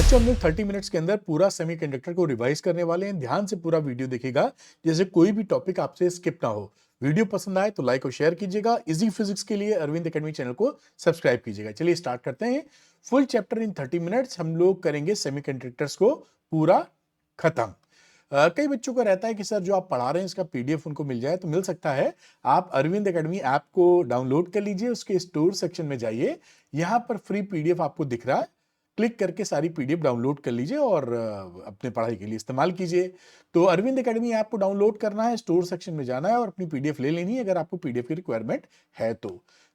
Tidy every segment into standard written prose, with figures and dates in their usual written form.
बच्चों हम लोग 30 मिनट्स के अंदर पूरा सेमीकंडक्टर को रिवाइज करने वाले हैं। ध्यान से पूरा वीडियो देखिएगा, जैसे कोई भी टॉपिक आपसे स्किप ना हो। वीडियो पसंद आए तो लाइक और शेयर कीजिएगा। इजी फिजिक्स के लिए अरविंद एकेडमी चैनल को सब्सक्राइब कीजिएगा। चलिए स्टार्ट करते हैं। फुल चैप्टर इन 30 मिनट्स हम लोग करेंगे सेमीकंडक्टर्स को पूरा खत्म। कई बच्चों को रहता है कि सर जो आप पढ़ा रहे हैं इसका पीडीएफ उनको मिल जाए, तो मिल सकता है। आप अरविंद एकेडमी ऐप को डाउनलोड कर लीजिए, उसके स्टोर सेक्शन में जाइए, यहाँ पर फ्री पीडीएफ आपको दिख रहा है, क्लिक करके सारी पीडीएफ डाउनलोड कर लीजिए और अपने पढ़ाई के लिए इस्तेमाल कीजिए। तो अरविंद एकेडमी ऐप को डाउनलोड करना है, स्टोर सेक्शन में जाना है और अपनी पीडीएफ ले लेनी है अगर आपको पीडीएफ की रिक्वायरमेंट है तो।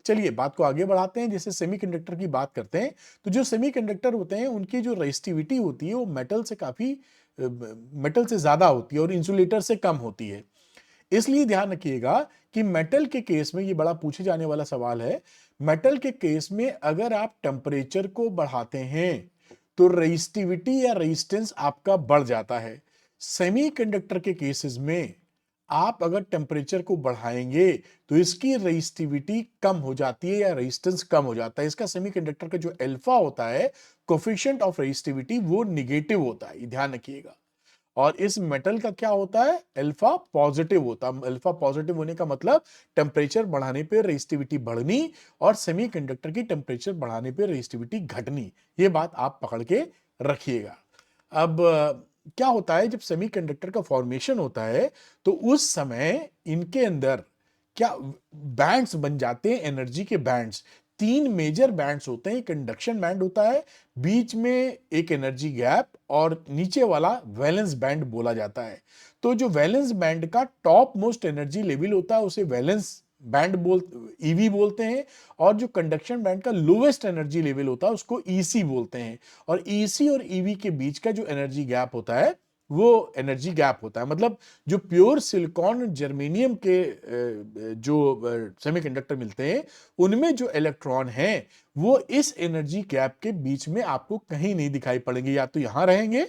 चलिए बात को आगे बढ़ाते हैं। जैसे सेमीकंडक्टर की बात करते हैं, तो जो सेमीकंडक्टर होते हैं उनकी जो रेजिस्टिविटी होती है वो मेटल से ज्यादा होती है और इंसुलेटर से कम होती है। इसलिए ध्यान रखिएगा कि मेटल के केस में, ये बड़ा पूछे जाने वाला सवाल है, मेटल के केस में अगर आप टेम्परेचर को बढ़ाते हैं तो रेजिस्टिविटी या रेजिस्टेंस आपका बढ़ जाता है। सेमीकंडक्टर के केसेस में आप अगर टेम्परेचर को बढ़ाएंगे तो इसकी रेजिस्टिविटी कम हो जाती है या रेजिस्टेंस कम हो जाता है। इसका सेमीकंडक्टर का जो अल्फा होता है, कोफिशिएंट ऑफ रेजिस्टिविटी, वो निगेटिव होता है, ध्यान रखिएगा। और इस मेटल का क्या होता है, अल्फा पॉजिटिव होता है। अल्फा पॉजिटिव होने का मतलब टेम्परेचर बढ़ाने पे रेजिस्टिविटी बढ़नी और सेमीकंडक्टर की टेम्परेचर बढ़ाने पे रेजिस्टिविटी घटनी। ये बात आप पकड़ के रखिएगा। अब क्या होता है, जब सेमीकंडक्टर का फॉर्मेशन होता है तो उस समय इनके अंदर क्या बैंड्स बन जाते हैं, एनर्जी के बैंड्स। तीन मेजर बैंड्स होते हैं। कंडक्शन बैंड होता है, बीच में एक एनर्जी गैप और नीचे वाला वैलेंस बैंड बोला जाता है। तो जो वैलेंस बैंड का टॉप मोस्ट एनर्जी लेवल होता है उसे वैलेंस बैंड ईवी बोलते हैं, और जो कंडक्शन बैंड का लोवेस्ट एनर्जी लेवल होता है उसको ईसी बोलते हैं। और ईसी और ईवी के बीच का जो एनर्जी गैप होता है वो एनर्जी गैप होता है। मतलब जो प्योर सिलिकॉन जर्मेनियम के जो सेमीकंडक्टर मिलते हैं उनमें जो इलेक्ट्रॉन हैं वो इस एनर्जी गैप के बीच में आपको कहीं नहीं दिखाई पड़ेंगे, या तो यहां रहेंगे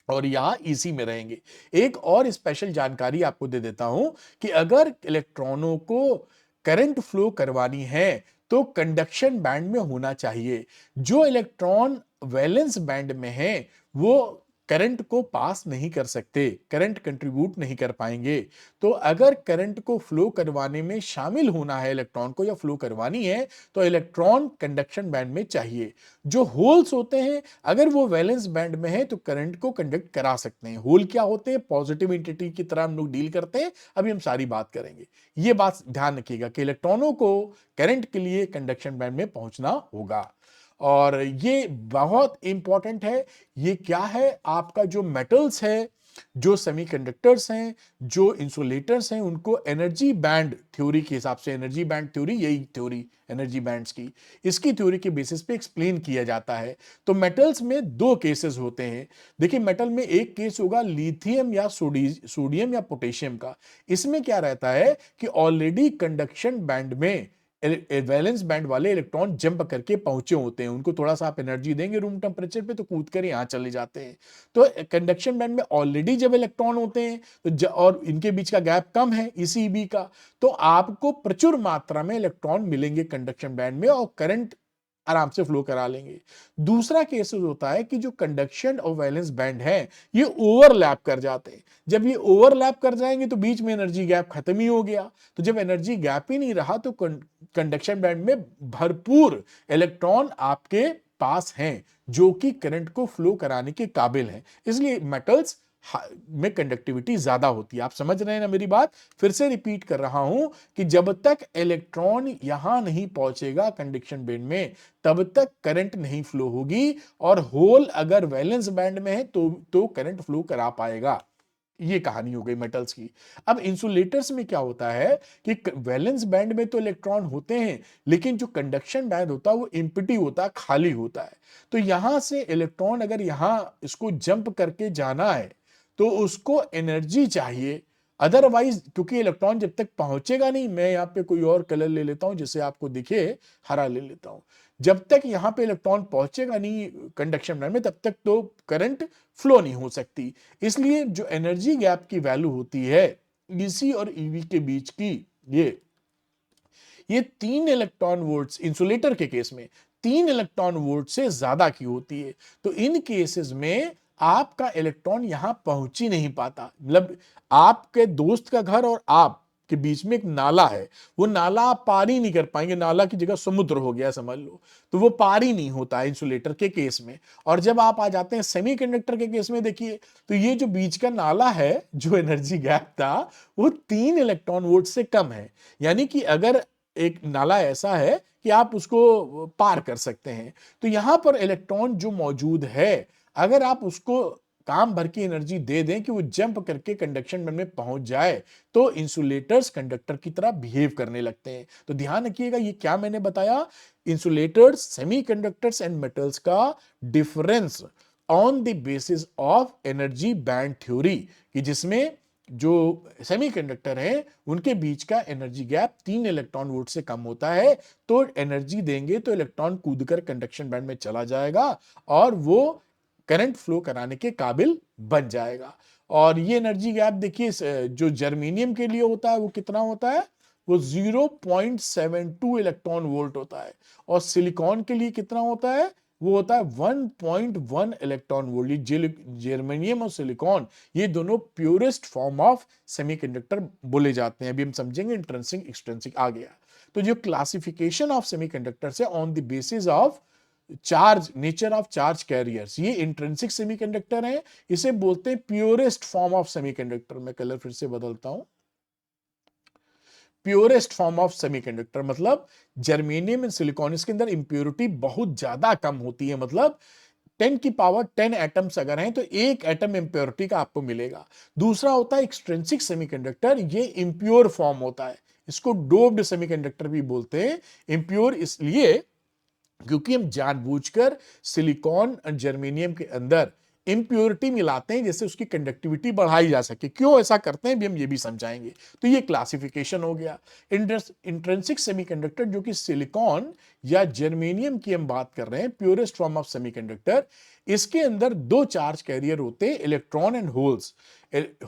और यहां इसी में रहेंगे। एक और स्पेशल जानकारी आपको दे देता हूं कि अगर इलेक्ट्रॉनों को करंट फ्लो करवानी है तो कंडक्शन बैंड में होना चाहिए। जो इलेक्ट्रॉन वैलेंस बैंड में है वो करंट को पास नहीं कर सकते, करंट कंट्रीब्यूट नहीं कर पाएंगे। तो अगर करंट को फ्लो करवाने में शामिल होना है इलेक्ट्रॉन को, या फ्लो करवानी है, तो इलेक्ट्रॉन कंडक्शन बैंड में चाहिए। जो होल्स होते हैं अगर वो वैलेंस बैंड में है तो करंट को कंडक्ट करा सकते हैं। होल क्या होते हैं, पॉजिटिव एंटिटी की तरह हम लोग डील करते हैं, अभी हम सारी बात करेंगे। ये बात ध्यान रखिएगा कि इलेक्ट्रॉनों को करंट के लिए कंडक्शन बैंड में पहुंचना होगा। और ये बहुत इंपॉर्टेंट है। ये क्या है, आपका जो मेटल्स है, जो सेमीकंडक्टर्स हैं, जो इंसुलेटर्स हैं, उनको एनर्जी बैंड थ्योरी के हिसाब से, एनर्जी बैंड थ्योरी, यही थ्योरी एनर्जी बैंड्स की, इसकी थ्योरी के बेसिस पे एक्सप्लेन किया जाता है। तो मेटल्स में दो केसेस होते हैं। देखिए मेटल में एक केस होगा लिथियम या सोडियम या पोटेशियम का। इसमें क्या रहता है कि ऑलरेडी कंडक्शन बैंड में वैलेंस बैंड वाले इलेक्ट्रॉन जंप करके पहुंचे होते हैं। उनको थोड़ा सा आप एनर्जी देंगे रूम टेम्परेचर पे तो कूद कर यहां चले जाते हैं। तो कंडक्शन बैंड में ऑलरेडी जब इलेक्ट्रॉन होते हैं तो और इनके बीच का गैप कम है इसी बी का, तो आपको प्रचुर मात्रा में इलेक्ट्रॉन मिलेंगे कंडक्शन बैंड में और करंट आराम से फ्लो करा लेंगे। दूसरा केस होता है कि जो कंडक्शन और वैलेंस बैंड है ये ओवरलैप कर जाते हैं। जब ये ओवरलैप कर जाएंगे तो बीच में एनर्जी गैप खत्म ही हो गया। तो जब एनर्जी गैप ही नहीं रहा तो कंडक्शन बैंड में भरपूर इलेक्ट्रॉन आपके पास हैं जो कि करंट को फ्लो कराने के काबिल हैं। इसलिए मेटल्स में कंडक्टिविटी ज्यादा होती है। आप समझ रहे हैं ना मेरी बात? फिर से रिपीट कर रहा हूं कि जब तक इलेक्ट्रॉन यहां नहीं पहुंचेगा कंडक्शन बैंड में तब तक करंट नहीं फ्लो होगी, और होल अगर वैलेंस बैंड में है तो करंट फ्लो करा पाएगा। ये कहानी हो गई मेटल्स की। अब इंसुलेटर्स में क्या होता है कि वैलेंस बैंड में तो इलेक्ट्रॉन होते हैं लेकिन जो कंडक्शन बैंड होता है वो एम्प्टी होता है, खाली होता है। तो यहां से इलेक्ट्रॉन अगर यहां इसको जंप करके जाना है तो उसको एनर्जी चाहिए। अदरवाइज क्योंकि इलेक्ट्रॉन जब तक पहुंचेगा नहीं, मैं यहां पे कोई और कलर ले लेता हूं जिससे आपको दिखे, हरा ले लेता हूं। जब तक यहां पे इलेक्ट्रॉन पहुंचेगा नहीं कंडक्शन बैंड में तब तक तो करंट फ्लो नहीं हो सकती। इसलिए जो एनर्जी गैप की वैल्यू होती है ईसी और ईवी के बीच की, ये 3 इलेक्ट्रॉन वोल्ट्स इंसुलेटर के केस में 3 इलेक्ट्रॉन वोल्ट से ज्यादा की होती है। तो इन केसेस में आपका इलेक्ट्रॉन यहां पहुंच ही नहीं पाता। मतलब आपके दोस्त का घर और आप के बीच में एक नाला है, वो नाला आप पार ही नहीं कर पाएंगे, नाला की जगह समुद्र हो गया समझ लो, तो वो पार ही नहीं होता है इंसुलेटर के केस में। और जब आप आ जाते हैं सेमीकंडक्टर के केस में, देखिए तो ये जो बीच का नाला है, जो एनर्जी गैप था, वो 3 इलेक्ट्रॉन वोल्ट से कम है। यानी कि अगर एक नाला ऐसा है कि आप उसको पार कर सकते हैं, तो यहां पर इलेक्ट्रॉन जो मौजूद है, अगर आप उसको काम भर की एनर्जी दे दें कि वो जंप करके कंडक्शन बैंड में पहुंच जाए, तो इंसुलेटर्स कंडक्टर की तरह बिहेव करने लगते हैं। तो ध्यान रखिएगा, ये क्या मैंने बताया, इंसुलेटर्स, सेमीकंडक्टर्स एंड मेटल्स का difference on the basis of energy band theory, कि जिसमें जो सेमीकंडक्टर हैं उनके बीच का एनर्जी गैप 3 इलेक्ट्रॉन वोल्ट से कम होता है। तो एनर्जी देंगे तो इलेक्ट्रॉन कूदकर कंडक्शन बैंड में चला जाएगा और वो करंट फ्लो कराने के काबिल बन जाएगा। और ये एनर्जी गैप देखिए जो जर्मेनियम के लिए होता है वो कितना होता है, वो 0.72 इलेक्ट्रॉन वोल्ट होता है। और सिलिकॉन के लिए कितना होता है, वो होता है 1.1 इलेक्ट्रॉन वोल्ट। ये जर्मेनियम और सिलिकॉन, ये दोनों प्योरेस्ट फॉर्म ऑफ सेमीकंडक्टर बोले जाते हैं। अभी हम समझेंगे इंट्रिंसिक एक्सट्रिंसिक आ गया। तो जो क्लासिफिकेशन ऑफ सेमीकंडक्टर है on the basis of charge, nature of charge carriers, ये इंट्रिंसिक सेमीकंडक्टर है, इसे बोलते हैं प्योरेस्ट फॉर्म ऑफ सेमीकंडक्टर। मैं कलर फिर से बदलता हूं, प्योरेस्ट फॉर्म ऑफ सेमीकंडक्टर मतलब जर्मेनियम एंड सिलिकॉन, इसके अंदर इंप्योरिटी बहुत ज्यादा कम होती है। मतलब 10 की पावर 10 एटम्स अगर हैं तो एक एटम इंप्योरिटी का आपको मिलेगा। दूसरा होता है एक्सट्रिंसिक सेमीकंडक्टर, ये इंप्योर फॉर्म होता है, इसको डोप्ड सेमीकंडक्टर भी बोलते हैं। इंप्योर इसलिए क्योंकि हम जानबूझकर सिलिकॉन और जर्मेनियम के अंदर इंप्योरिटी मिलाते हैं जैसे उसकी कंडक्टिविटी बढ़ाई जा सके। क्यों ऐसा करते हैं भी हम ये भी समझाएंगे। तो ये क्लासिफिकेशन हो गया। इंट्रिंसिक सेमीकंडक्टर जो कि सिलिकॉन या जर्मेनियम की हम बात कर रहे हैं, प्योरेस्ट फॉर्म ऑफ सेमीकंडक्टर, इसके अंदर दो चार्ज कैरियर होते हैं, इलेक्ट्रॉन एंड होल्स।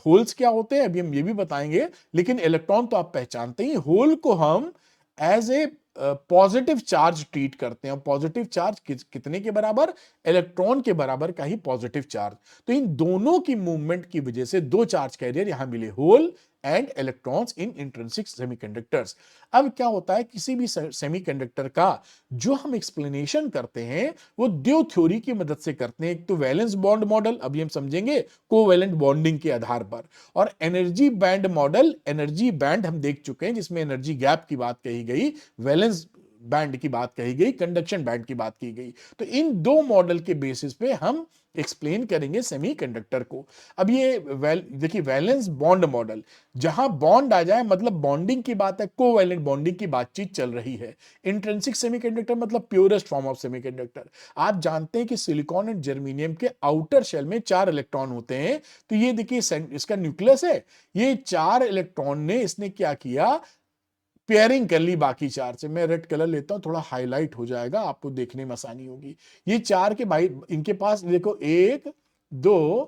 होल्स क्या होते हैं अभी हम ये भी बताएंगे, लेकिन इलेक्ट्रॉन तो आप पहचानते ही। होल को हम as a positive charge treat करते हैं। पॉजिटिव चार्ज कितने के बराबर, इलेक्ट्रॉन के बराबर का ही पॉजिटिव चार्ज। तो इन दोनों की मूवमेंट की वजह से दो चार्ज कैरियर यहां मिले, hole and electrons in intrinsic semiconductors. अब क्या होता है, किसी भी सेमीकंडक्टर का जो हम एक्सप्लेनेशन करते हैं वो दो थ्योरी की मदद से करते हैं। एक तो वैलेंस बॉन्ड मॉडल, अभी हम समझेंगे कोवैलेंट बॉन्डिंग के आधार पर, और energy band model. Energy band हम देख चुके हैं जिसमें एनर्जी गैप की बात कही गई, वैलेंस बैंड की बात कही गई, कंडक्शन बैंड की बात की गई। तो इन दो मॉडल के बेसिस पे हम एक्सप्लेन करेंगे सेमीकंडक्टर को। अब ये देखिए वैलेंस बॉन्ड मॉडल, जहां बॉन्ड आ जाए मतलब बॉन्डिंग की बात है, कोवैलेंट बॉन्डिंग की बातचीत चल रही है। इंट्रिंसिक सेमीकंडक्टर मतलब प्योरेस्ट फॉर्म ऑफ सेमीकंडक्टर। आप जानते हैं कि सिलिकॉन एंड जर्मेनियम के आउटर शेल में 4 इलेक्ट्रॉन होते हैं। तो ये देखिए इसका न्यूक्लियस है, ये 4 इलेक्ट्रॉन ने इसने क्या किया, पेयरिंग कर ली बाकी 4 से। मैं रेड कलर लेता हूं, थोड़ा हाईलाइट हो जाएगा, आपको देखने में आसानी होगी। ये 4 के भाई इनके पास देखो 1 2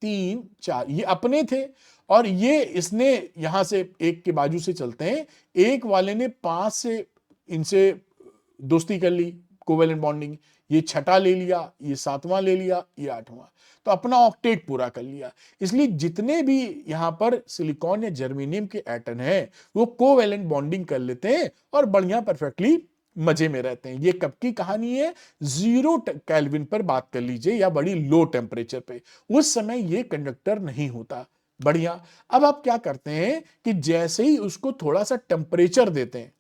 3 4 ये अपने थे, और ये इसने यहां से एक के बाजू से चलते हैं, एक वाले ने 5 से इनसे दोस्ती कर ली, कोवेलेंट बॉन्डिंग, ये छठा ले लिया, ये 7वां ले लिया, ये 8वां, तो अपना ऑक्टेट पूरा कर लिया। इसलिए जितने भी यहां पर सिलिकॉन या जर्मेनियम के एटम हैं वो कोवेलेंट बॉन्डिंग कर लेते हैं और बढ़िया परफेक्टली मजे में रहते हैं। ये कब की कहानी है, 0 केल्विन पर बात कर लीजिए या बड़ी लो टेम्परेचर पे, उस समय ये कंडक्टर नहीं होता। बढ़िया। अब आप क्या करते हैं कि जैसे ही उसको थोड़ा सा टेम्परेचर देते हैं,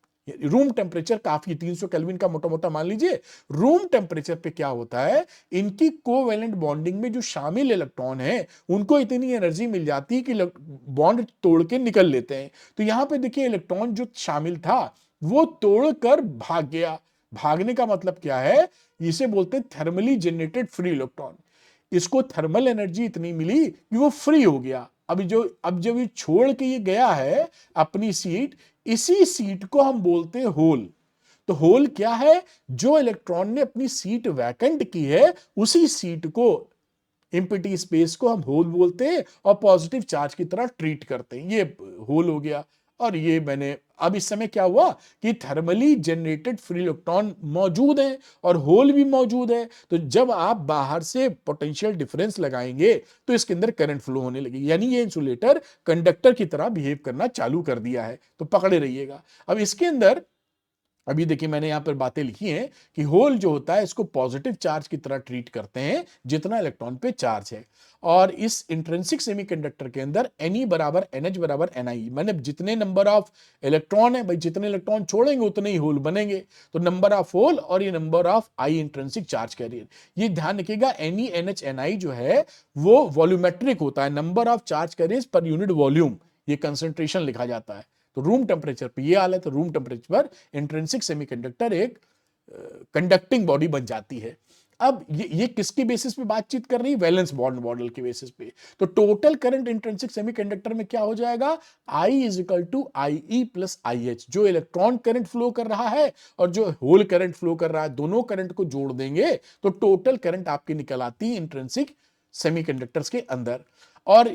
रूम टेम्परेचर काफी 300 केल्विन का मोटा मोटा मान लीजिए, रूम टेम्परेचर पे क्या होता है, इनकी कोवेलेंट बॉन्डिंग में जो शामिल इलेक्ट्रॉन है उनको इतनी एनर्जी मिल जाती है कि बॉन्ड तोड़ के निकल लेते हैं। तो यहां पे देखिए इलेक्ट्रॉन जो शामिल था वो तोड़कर भाग गया। भागने का मतलब क्या है, इसे बोलते हैं थर्मली जनरेटेड फ्री इलेक्ट्रॉन। इसको थर्मल एनर्जी इतनी मिली कि वो फ्री हो गया। अब जब ये छोड़ के ये गया है अपनी सीट, इसी सीट को हम बोलते हैं होल। तो होल क्या है, जो इलेक्ट्रॉन ने अपनी सीट वैकेंट की है उसी सीट को, एम्प्टी स्पेस को हम होल बोलते हैं और पॉजिटिव चार्ज की तरह ट्रीट करते हैं। ये होल हो गया। और ये मैंने अब इस समय क्या हुआ कि थर्मली जनरेटेड फ्री इलेक्ट्रॉन मौजूद है और होल भी मौजूद है, तो जब आप बाहर से पोटेंशियल डिफरेंस लगाएंगे तो इसके अंदर करंट फ्लो होने लगी, यानी ये इंसुलेटर कंडक्टर की तरह बिहेव करना चालू कर दिया है। तो पकड़े रहिएगा। अब इसके अंदर अभी देखिए मैंने यहां पर बातें लिखी हैं कि होल जो होता है इसको पॉजिटिव चार्ज की तरह ट्रीट करते हैं जितना इलेक्ट्रॉन पे चार्ज है, और इस इंट्रिंसिक सेमीकंडक्टर के अंदर Ne बराबर NH बराबर Ni, मैंने जितने नंबर ऑफ इलेक्ट्रॉन है भाई, जितने इलेक्ट्रॉन छोड़ेंगे उतने ही होल बनेंगे, तो नंबर ऑफ होल और ये number of I intrinsic charge carrier. ये ध्यान रखिएगा Ne NH Ni जो है वो वॉल्यूमेट्रिक होता है, number of charge carriers per unit volume, ये कंसंट्रेशन लिखा जाता है। तो रूम टेम्परेचर पे ये हाल है, तो रूम टेम्परेचर पर इंट्रिंसिक सेमीकंडक्टर एक कंडक्टिंग बॉडी बन जाती है। अब ये किसके बेसिस पे बातचीत कर रही है? वैलेंस बॉन्ड मॉडल के बेसिस पे। तो टोटल करंट इंट्रिंसिक सेमीकंडक्टर में क्या हो जाएगा? I is equal to IE plus IH, जो इलेक्ट्रॉन करंट फ्लो कर रहा है और जो होल करंट फ्लो कर रहा है, दोनों करंट को जोड़ देंगे तो टोटल करंट आपकी निकल आती है इंट्रिंसिक सेमीकंडक्टर्स के अंदर। और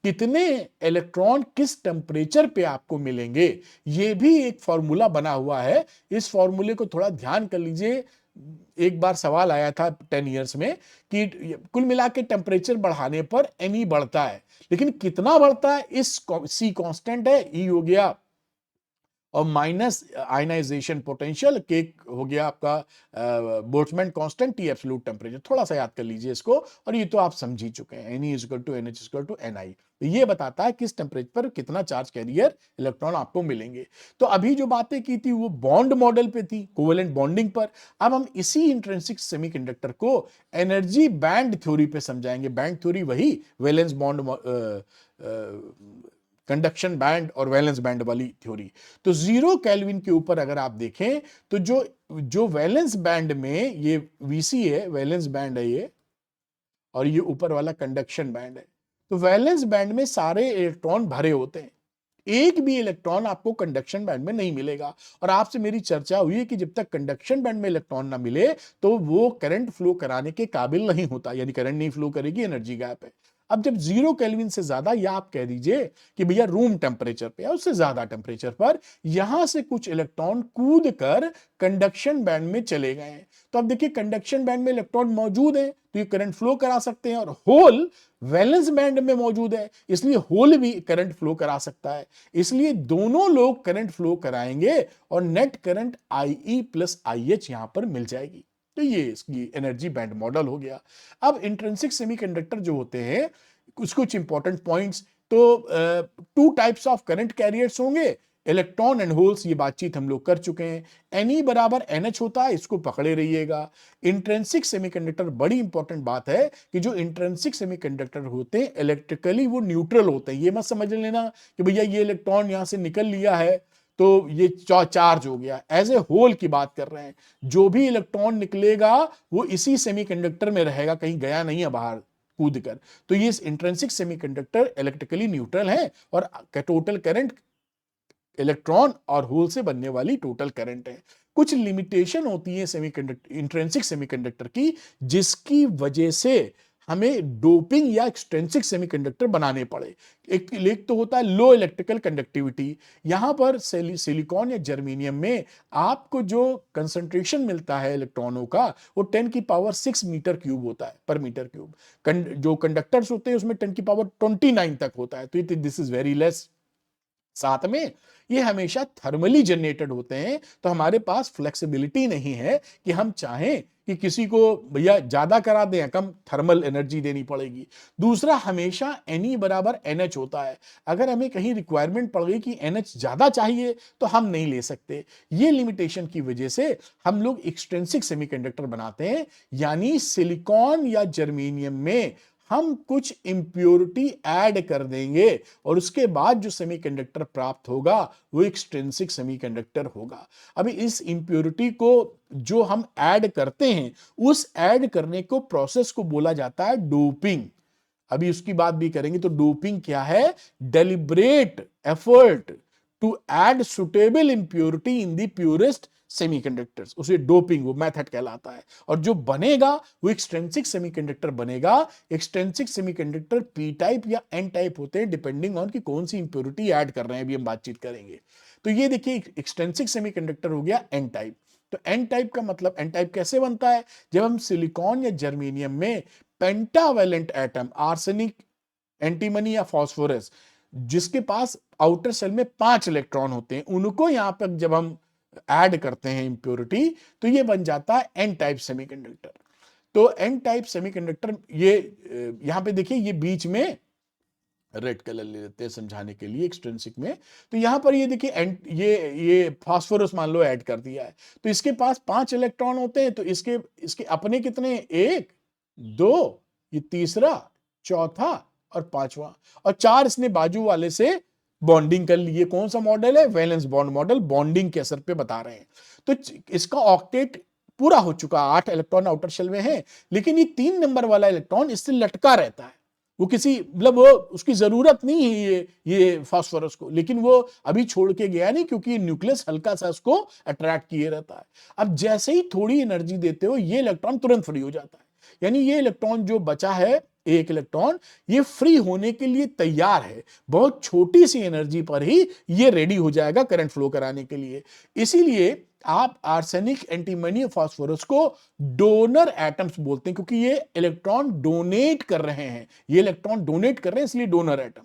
कितने इलेक्ट्रॉन किस टेम्परेचर पे आपको मिलेंगे, ये भी एक फॉर्मूला बना हुआ है। इस फॉर्मूले को थोड़ा ध्यान कर लीजिए। एक बार सवाल आया था 10 इयर्स में कि कुल मिला के टेम्परेचर बढ़ाने पर Ne बढ़ता है, लेकिन कितना बढ़ता है? इस C कांस्टेंट है, E हो गया, और माइनस आयनाइजेशन पोटेंशियल, के हो गया आपका Boltzmann constant, T absolute temperature. थोड़ा सा याद कर लीजिए इसको, और ये तो आप समझ ही चुके हैं। Ne is equal to NH is equal to Ni, तो ये बताता है किस टेम्परेचर पर कितना चार्ज कैरियर इलेक्ट्रॉन आपको मिलेंगे। तो अभी जो बातें की थी वो बॉन्ड मॉडल पे थी, कोवेलेंट बॉन्डिंग पर। अब हम इसी इंट्रिंसिक सेमीकंडक्टर को एनर्जी बैंड थ्योरी पे समझाएंगे। बैंड थ्योरी वही वैलेंस बॉन्ड, कंडक्शन बैंड और वैलेंस बैंड वाली थ्योरी। तो 0 केल्विन के ऊपर अगर आप देखें तो जो जो वैलेंस बैंड में ये Vc है, वैलेंस बैंड है ये, और ये ऊपर वाला कंडक्शन बैंड है। तो वैलेंस बैंड में सारे इलेक्ट्रॉन भरे होते हैं, एक भी इलेक्ट्रॉन आपको कंडक्शन बैंड में नहीं मिलेगा। और आपसे मेरी चर्चा हुई है कि जब तक कंडक्शन बैंड में इलेक्ट्रॉन ना मिले तो वो करंट फ्लो कराने के काबिल नहीं होता, यानी करंट नहीं फ्लो करेगी, एनर्जी गैप है। अब जब 0 केल्विन से ज्यादा, या आप कह दीजिए कि भैया रूम टेम्परेचर पे या उससे ज्यादा टेम्परेचर पर, यहां से कुछ इलेक्ट्रॉन कूद कर कंडक्शन बैंड में चले गए हैं। तो अब देखिए कंडक्शन बैंड में इलेक्ट्रॉन मौजूद है तो ये करंट फ्लो करा सकते हैं, और होल वैलेंस बैंड में मौजूद है इसलिए होल भी करंट फ्लो करा सकता है। इसलिए दोनों लोग करंट फ्लो कराएंगे और net current IE plus IH यहां पर मिल जाएगी। तो ये इसकी एनर्जी बैंड मॉडल हो गया। अब इंट्रिंसिक सेमीकंडक्टर जो होते हैं कुछ इंपॉर्टेंट पॉइंट्स, तो 2 टाइप्स ऑफ करंट कैरियर्स होंगे, इलेक्ट्रॉन एंड होल्स, ये बातचीत हम लोग कर चुके हैं। Ne बराबर NH होता है, इसको पकड़े रहिएगा। इंट्रिंसिक सेमीकंडक्टर, बड़ी इंपॉर्टेंट बात है कि जो इंट्रिंसिक सेमीकंडक्टर होते हैं इलेक्ट्रिकली वो न्यूट्रल होते हैं। ये मत समझ लेना कि भैया ये इलेक्ट्रॉन यहां से निकल लिया है तो ये चार्ज हो गया, एज ए होल की बात कर रहे हैं। जो भी इलेक्ट्रॉन निकलेगा वो इसी सेमीकंडक्टर में रहेगा, कहीं गया नहीं है बाहर कूद कर। तो ये इंट्रिंसिक सेमीकंडक्टर इलेक्ट्रिकली न्यूट्रल है, और टोटल करंट इलेक्ट्रॉन और होल से बनने वाली टोटल करंट है। कुछ लिमिटेशन होती है सेमीकंडक्टर, इंट्रिंसिक सेमीकंडक्टर की, जिसकी वजह से हमें डोपिंग या एक्सट्रिंसिक सेमीकंडक्टर बनाने पड़े। एक तो होता है लो इलेक्ट्रिकल कंडक्टिविटी। यहां पर सिलिकॉन या जर्मेनियम में आपको जो कंसंट्रेशन मिलता है इलेक्ट्रॉनों का वो 10 की पावर 6 मीटर क्यूब होता है, पर मीटर क्यूब। जो कंडक्टर्स होते हैं उसमें 10 की पावर 29 तक होता है, तो दिस इज वेरी लेस। साथ में ये हमेशा थर्मली जनरेटेड होते हैं, तो हमारे पास फ्लेक्सिबिलिटी नहीं है कि हम चाहें कि किसी को भैया ज्यादा करा दें, कम थर्मल एनर्जी देनी पड़ेगी। दूसरा, हमेशा Ne बराबर NH होता है। अगर हमें कहीं रिक्वायरमेंट पड़ गई कि NH ज्यादा चाहिए तो हम नहीं ले सकते। ये लिमिटेशन की वजह से हम लोग एक्सट्रिंसिक सेमीकंडक्टर बनाते हैं, यानी सिलिकॉन या जर्मेनियम में हम कुछ इंप्योरिटी ऐड कर देंगे और उसके बाद जो सेमीकंडक्टर प्राप्त होगा वो एक्सट्रिंसिक सेमीकंडक्टर होगा। अभी इस इंप्योरिटी को जो हम ऐड करते हैं, उस ऐड करने को प्रोसेस को बोला जाता है डोपिंग। अभी उसकी बात भी करेंगे। तो डोपिंग क्या है? Deliberate effort to add suitable impurity in the purest semiconductors, उसे डोपिंग वो मेथड कहलाता है। और जो बनेगा वो एक्सट्रिंसिक सेमीकंडक्टर बनेगा। एक्सट्रिंसिक सेमीकंडक्टर पी टाइप या एन टाइप होते हैं, डिपेंडिंग ऑन कि कौन सी इंप्योरिटी ऐड कर रहे हैं, अभी हम बातचीत करेंगे। तो ये देखिए एक्सट्रिंसिक सेमीकंडक्टर हो गया एन टाइप। तो एन टाइप का मतलब, एन टाइप कैसे बनता है? जब हम सिलिकॉन या जर्मेनियम में पेंटावेलेंट एटम, आर्सेनिक, एंटीमनी या फास्फोरस, जिसके पास आउटर सेल में 5 इलेक्ट्रॉन होते हैं, उनको यहां पर जब हम ऐड करते हैं इंप्योरिटी, तो ये बन जाता है एन टाइप सेमीकंडक्टर। तो एन टाइप सेमीकंडक्टर, ये यहां पे देखिए, ये बीच में रेड कलर ले लेते हैं समझाने के लिए एक्सट्रिंसिक में। तो यहां पर ये देखिए ये फास्फोरस मान लो ऐड कर दिया है, तो इसके पास 5 इलेक्ट्रॉन होते हैं। तो इसके इसके अपने कितने? 1 2, ये तीसरा, चौथा और पांचवा, और 4 इसने बाजू वाले से बॉन्डिंग कर ली। ये कौन सा मॉडल है? वैलेंस बॉन्ड मॉडल, बॉन्डिंग के असर पे बता रहे हैं। तो इसका ऑक्टेट पूरा हो चुका, 8 इलेक्ट्रॉन आउटर शेल में है, लेकिन ये 3 नंबर वाला इलेक्ट्रॉन इससे लटका रहता है। वो किसी मतलब वो उसकी जरूरत नहीं है ये फास्फोरस को, लेकिन वो अभी छोड़ के गया नहीं, क्योंकि न्यूक्लियस हल्का सा उसको अट्रैक्ट किए रहता है। अब जैसे ही थोड़ी एनर्जी देते हो, ये इलेक्ट्रॉन तुरंत फ्री हो जाता है। यानी ये इलेक्ट्रॉन जो बचा है, एक इलेक्ट्रॉन, ये फ्री होने के लिए तैयार है। बहुत छोटी सी एनर्जी पर ही ये रेडी हो जाएगा करंट फ्लो कराने के लिए। इसीलिए आप आर्सेनिक, एंटीमनी, फास्फोरस को डोनर एटम्स बोलते हैं, क्योंकि ये इलेक्ट्रॉन डोनेट कर रहे हैं। ये इलेक्ट्रॉन डोनेट कर रहे हैं, इसलिए डोनर एटम।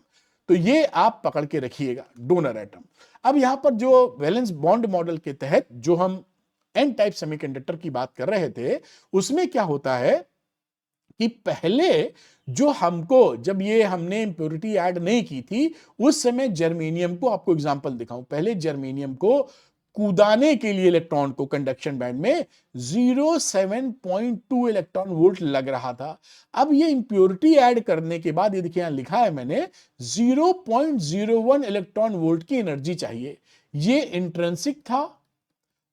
तो ये आप पकड़ के रखिएगा, डोनर एटम। अब यहां पर जो वैलेंस बॉन्ड मॉडल के तहत जो हम एन टाइप सेमीकंडक्टर की बात कर रहे थे, उसमें क्या होता है कि पहले जो हमको, जब ये हमने इंप्योरिटी ऐड नहीं की थी, उस समय जर्मेनियम को, आपको एग्जांपल दिखाऊं, पहले जर्मेनियम को कूदाने के लिए इलेक्ट्रॉन को कंडक्शन बैंड में 0.7.2 इलेक्ट्रॉन वोल्ट लग रहा था। अब ये इंप्योरिटी ऐड करने के बाद, ये देखिए यहां लिखा है मैंने, 0.01 इलेक्ट्रॉन वोल्ट की एनर्जी चाहिए। ये इंट्रिंसिक था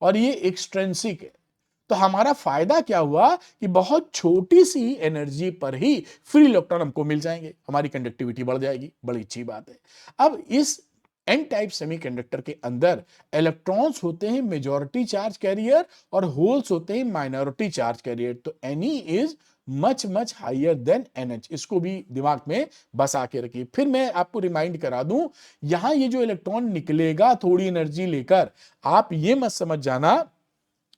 और ये एक्सट्रिंसिक है। तो हमारा फायदा क्या हुआ कि बहुत छोटी सी एनर्जी पर ही फ्री इलेक्ट्रॉन हमको मिल जाएंगे, हमारी कंडक्टिविटी बढ़ जाएगी। बड़ी अच्छी बात है। अब इस एन टाइप सेमीकंडक्टर के अंदर इलेक्ट्रॉन्स होते हैं मेजॉरिटी चार्ज कैरियर और होल्स होते हैं माइनॉरिटी चार्ज कैरियर। तो Ni is much much higher than NH। इसको भी दिमाग में बसा के रखिए। फिर मैं आपको रिमाइंड करा दूं, यहां ये जो इलेक्ट्रॉन निकलेगा थोड़ी एनर्जी लेकर, आप ये मत समझ जाना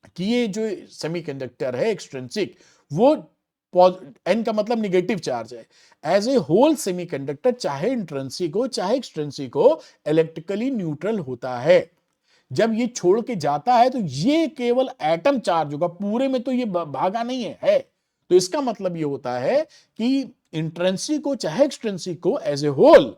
कि ये जो सेमीकंडक्टर है एक्सट्रिंसिक, वो एन का मतलब निगेटिव चार्ज है। एज ए होल सेमीकंडक्टर, चाहे इंट्रिंसिक हो चाहे एक्सट्रिंसिक हो, इलेक्ट्रिकली न्यूट्रल होता है। जब ये छोड़ के जाता है तो ये केवल एटम चार्ज होगा, पूरे में तो ये भागा नहीं है। तो इसका मतलब ये होता है कि इंट्रिंसिक हो चाहे एक्सट्रिंसिक हो, एज ए होल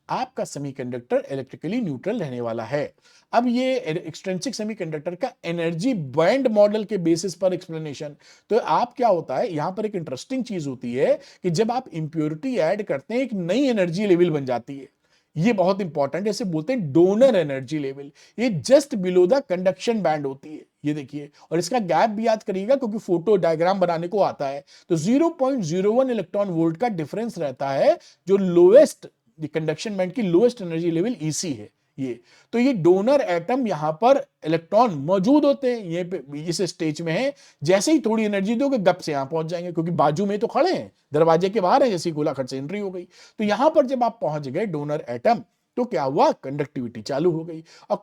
आपका सेमीकंडक्टर इलेक्ट्रिकली न्यूट्रल रहने वाला है। अब ये एक्सट्रिंसिक सेमीकंडक्टर का एनर्जी बैंड मॉडल के बेसिस पर एक्सप्लेनेशन। तो आप क्या होता है, यहां पर एक इंटरेस्टिंग चीज होती है कि जब आप इंप्योरिटी ऐड करते हैं, एक नई एनर्जी लेवल बन जाती है। ये बहुत इंपॉर्टेंट है, इसे बोलते हैं डोनर एनर्जी लेवल। ये just below the conduction band होती है, ये देखिए। और इसका गैप भी याद करिएगा, क्योंकि फोटो डायग्राम बनाने को आता है। तो 0.01 इलेक्ट्रॉन वोल्ट का डिफरेंस रहता है, जो लोएस्ट कंडक्शन बैंड की लोएस्ट एनर्जी लेवल EC है ये। तो ये डोनर एटम, यहां पर इलेक्ट्रॉन मौजूद होते हैं, ये इस स्टेज में है। जैसे ही थोड़ी एनर्जी दोगे, गप से यहां पहुंच जाएंगे, क्योंकि बाजू में तो खड़े हैं, दरवाजे के बाहर है, जैसी गोलाखट से एंट्री हो गई। तो यहां पर जब आप पहुंच गए डोनर एटम, तो क्या हुआ, कंडक्टिविटी चालू हो गई। और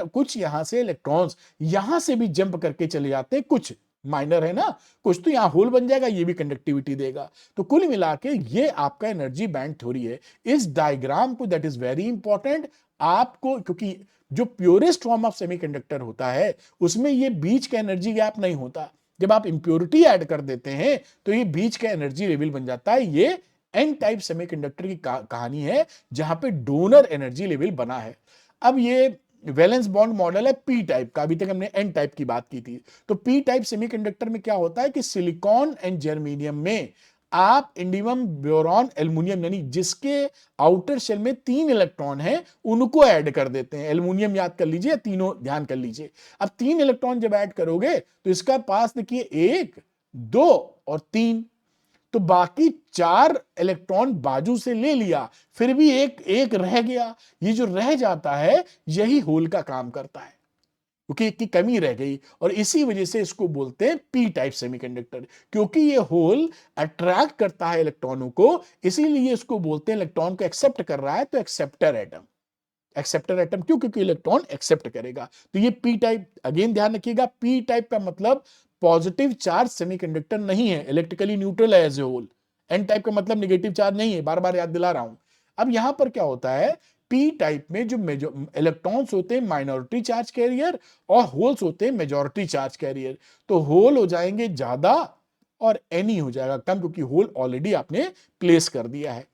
कुछ यहां से इलेक्ट्रॉन्स यहां से भी जंप करके चले जाते हैं, कुछ माइनर है ना, कुछ तो यहां होल बन जाएगा, ये भी कंडक्टिविटी देगा। तो कुल मिला के ये आपका एनर्जी बैंड थ्योरी है। इस डायग्राम को, दैट इज वेरी इंपॉर्टेंट आपको, क्योंकि जो प्योरेस्ट फॉर्म ऑफ सेमीकंडक्टर होता है, उसमें ये बीच का एनर्जी गैप नहीं होता। जब आप इंप्योरिटी ऐड कर देते हैं, तो ये बीच का एनर्जी लेवल बन जाता है। ये एन टाइप सेमीकंडक्टर की कहानी है, जहां पे डोनर एनर्जी लेवल बना है। अब ये वैलेंस बॉन्ड मॉडल है पी टाइप का, अभी तक हमने एन टाइप की बात की थी। तो पी टाइप सेमीकंडक्टर में क्या होता है कि सिलिकॉन एंड जर्मेनियम में आप इंडियम, बोरॉन, एल्युमिनियम, यानी जिसके आउटर शेल में 3 इलेक्ट्रॉन हैं, उनको ऐड कर देते हैं। एल्युमिनियम याद कर लीजिए, तीनों ध्यान कर लीजिए। अब 3 इलेक्ट्रॉन जब ऐड करोगे, तो इसका पास देखिए 1 2 और 3, तो बाकी 4 इलेक्ट्रॉन बाजू से ले लिया, फिर भी एक एक रह गया। ये जो रह जाता है, यही होल का काम करता है। क्योंकि एक की कमी रह गई, और इसी वजह से इसको बोलते हैं पी टाइप सेमीकंडक्टर, क्योंकि ये होल अट्रैक्ट करता है इलेक्ट्रॉनों को, इसीलिए इसको बोलते हैं इलेक्ट्रॉन को एक्सेप्ट कर रहा है तो एक्सेप्टर एटम। एक्सेप्टर एटम क्यों? क्योंकि इलेक्ट्रॉन एक्सेप्ट करेगा। तो ये पी टाइप, अगेन ध्यान रखिएगा, पी टाइप का मतलब पॉजिटिव चार्ज सेमीकंडक्टर नहीं है, इलेक्ट्रिकली न्यूट्रल है as a hole. N type का मतलब नेगेटिव चार्ज नहीं है, बार बार याद दिला रहा हूं। अब यहां पर क्या होता है, पी टाइप में जो इलेक्ट्रॉन्स होते हैं माइनॉरिटी चार्ज कैरियर, और होल्स होते हैं मेजॉरिटी चार्ज कैरियर। तो होल हो जाएंगे ज्यादा और एनी हो जाएगा कम, क्योंकि होल ऑलरेडी आपने प्लेस कर दिया है।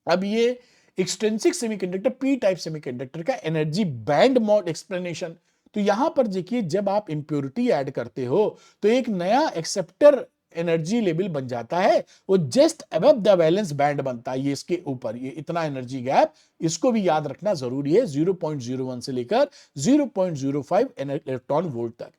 अब ये extrinsic semiconductor P type semiconductor का एनर्जी बैंड मॉड एक्सप्लेनेशन। तो यहां पर देखिए, जब आप इंप्योरिटी ऐड करते हो तो एक नया एक्सेप्टर एनर्जी लेवल बन जाता है, वो just above the valence band बनता है, ये इसके ऊपर, ये इतना एनर्जी गैप, इसको भी याद रखना जरूरी है, 0.01 से लेकर 0.05 इलेक्ट्रॉन वोल्ट तक।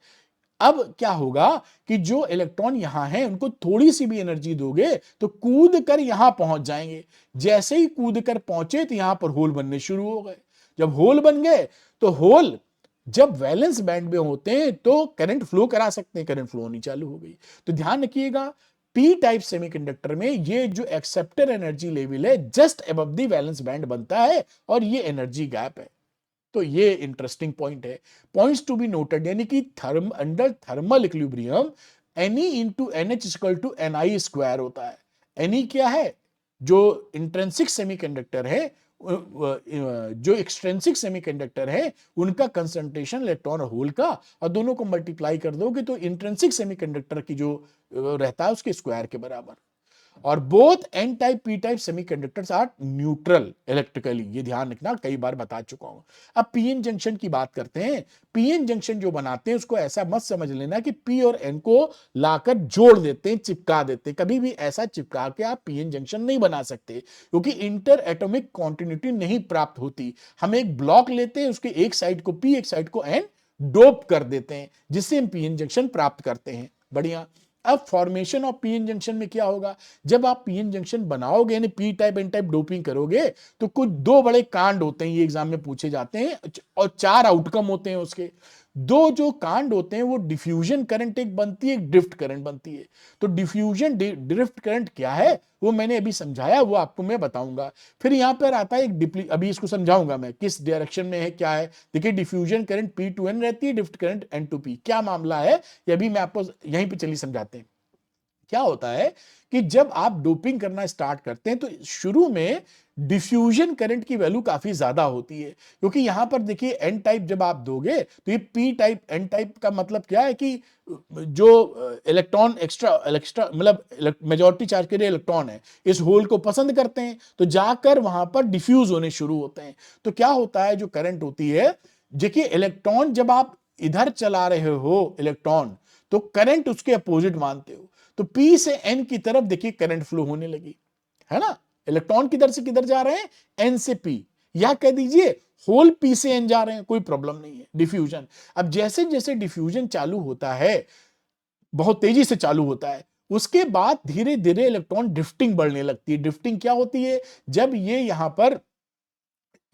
अब क्या होगा कि जो इलेक्ट्रॉन यहां हैं उनको थोड़ी सी भी एनर्जी दोगे तो कूद कर यहां पहुंच जाएंगे। जैसे ही कूद कर पहुंचे तो यहां पर होल बनने शुरू हो गए। जब होल बन गए तो होल जब वैलेंस बैंड में होते हैं तो करंट फ्लो करा सकते हैं, करंट फ्लो होनी चालू हो गई। तो ध्यान रखिएगा, पी टाइप सेमीकंडक्टर में ये जो एक्सेप्टर एनर्जी लेवल है just above the valence band बनता है, और ये एनर्जी गैप है। तो ये इंटरेस्टिंग पॉइंट है। पॉइंट्स टू बी नोटेड, यानी कि under thermal equilibrium N E into N H equal to N I square होता है। एन ई क्या है? जो इंट्रेंसिक सेमीकंडक्टर है, जो एक्सट्रेंसिक सेमीकंडक्टर है, उनका कंसंट्रेशन इलेक्ट्रॉन और होल का, और दोनों को मल्टीप्लाई कर दोगे तो इंट्रेंसिक सेमीकंडक्टर की जो रहता है उसके स्क्वायर के बराबर। और both N type P type semiconductors are neutral electrically, ये ध्यान रखना, कई बार बता चुका हूं। अब पीएन जंक्शन की बात करते हैं। पीएन जंक्शन जो बनाते हैं उसको ऐसा मत समझ लेना कि पी और एन को लाकर जोड़ देते हैं, चिपका देते हैं। कभी भी ऐसा चिपका के आप पीएन जंक्शन नहीं बना सकते, क्योंकि इंटर एटॉमिक कॉन्टिन्यूटी नहीं प्राप्त होती। हम एक ब्लॉक लेते हैं, उसके एक साइड को पी एक साइड को एन डोप कर देते हैं, जिससे हम पीएन जंक्शन प्राप्त करते हैं। बढ़िया। अब फॉर्मेशन ऑफ पीएन जंक्शन में क्या होगा, जब आप पीएन जंक्शन बनाओगे यानी P type N type doping करोगे तो कुछ दो बड़े कांड होते हैं, ये एग्जाम में पूछे जाते हैं, और चार आउटकम होते हैं उसके। दो जो कांड होते हैं वो डिफ्यूजन करंट एक बनती है, एक ड्रिफ्ट करंट बनती है। तो डिफ्यूजन ड्रिफ्ट करंट क्या है वो मैंने अभी समझाया, वो आपको मैं बताऊंगा। फिर यहां पर आता है एक अभी इसको समझाऊंगा मैं किस डायरेक्शन में है क्या है। देखिए, diffusion current P to N रहती है, drift current N to P. क्या मामला है ये अभी मैं आपको यहीं पे चलिए समझाते हैं। क्या होता है कि जब आप डोपिंग करना स्टार्ट करते हैं तो शुरू में डिफ्यूजन करंट की वैल्यू काफी ज्यादा होती है, क्योंकि यहां पर देखिए एन टाइप जब आप दोगे तो ये पी टाइप एन टाइप का मतलब क्या है कि जो इलेक्ट्रॉन एक्स्ट्रा एक्स्ट्रा मतलब मेजॉरिटी चार्ज के लिए इलेक्ट्रॉन है, इस होल को पसंद करते हैं, तो जाकर वहां पर डिफ्यूज होने शुरू होते हैं। तो क्या होता है, जो करंट होती है, देखिए इलेक्ट्रॉन जब आप इधर चला रहे हो इलेक्ट्रॉन, तो करंट उसके अपोजिट मानते हो। तो P से N की तरफ देखिए करंट फ्लो होने लगी, है ना। इलेक्ट्रॉन किधर से किधर जा रहे हैं, N से P, या कह दीजिए होल P से N जा रहे हैं, कोई प्रॉब्लम नहीं है, डिफ्यूजन। अब जैसे जैसे डिफ्यूजन चालू होता है, बहुत तेजी से चालू होता है, उसके बाद धीरे धीरे इलेक्ट्रॉन ड्रिफ्टिंग बढ़ने लगती है। ड्रिफ्टिंग क्या होती है, जब ये